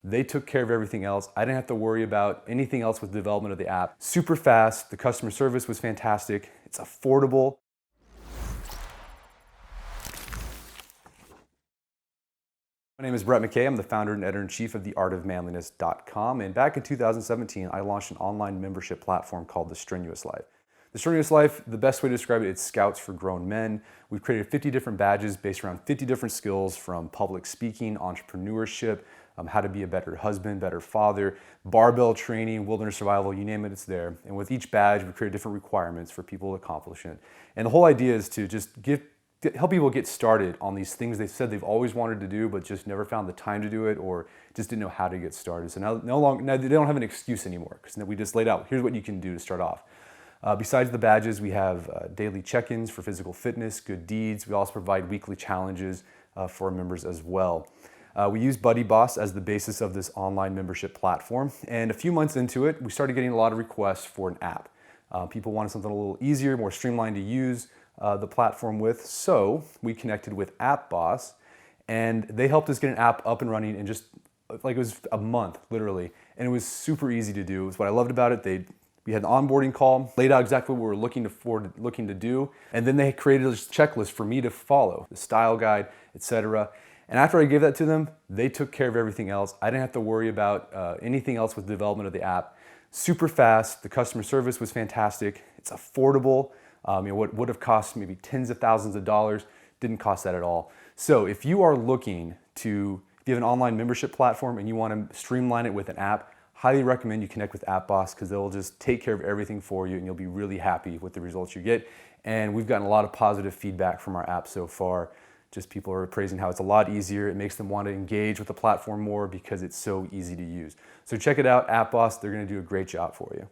They took care of everything else. I didn't have to worry about anything else with the development of the app. Super fast, the customer service was fantastic, it's affordable. My name is Brett McKay. I'm the founder and editor-in-chief of the artofmanliness.com. And back in 2017, I launched an online membership platform called the StrenuousLife. The StrenuousLife, the best way to describe it, it's scouts for grown men. We've created 50 different badges based around 50 different skills, from public speaking, entrepreneurship, how to be a better husband, better father, barbell training, wilderness survival, you name it, it's there. And with each badge, we create different requirements for people to accomplish it. And the whole idea is to just help people get started on these things they said they've always wanted to do, but just never found the time to do it, or just didn't know how to get started. So now they don't have an excuse anymore, because we just laid out, here's what you can do to start off. Besides the badges, we have daily check-ins for physical fitness, good deeds. We also provide weekly challenges for our members as well. We use BuddyBoss as the basis of this online membership platform. And a few months into it, we started getting a lot of requests for an app. People wanted something a little easier, more streamlined to use the platform with. So we connected with AppBoss, and they helped us get an app up and running in just, like, it was a month, literally. And it was super easy to do. It was what I loved about it. We had an onboarding call, laid out exactly what we were looking to do, and then they created a checklist for me to follow, the style guide, etc. And after I gave that to them, they took care of everything else. I didn't have to worry about anything else with the development of the app. Super fast, the customer service was fantastic, it's affordable. What would have cost maybe tens of thousands of dollars didn't cost that at all. So if you are looking to give an online membership platform and you want to streamline it with an app, highly recommend you connect with AppBoss, because they'll just take care of everything for you and you'll be really happy with the results you get. And we've gotten a lot of positive feedback from our app so far. Just people are praising how it's a lot easier. It makes them want to engage with the platform more because it's so easy to use. So check it out, AppBoss. They're going to do a great job for you.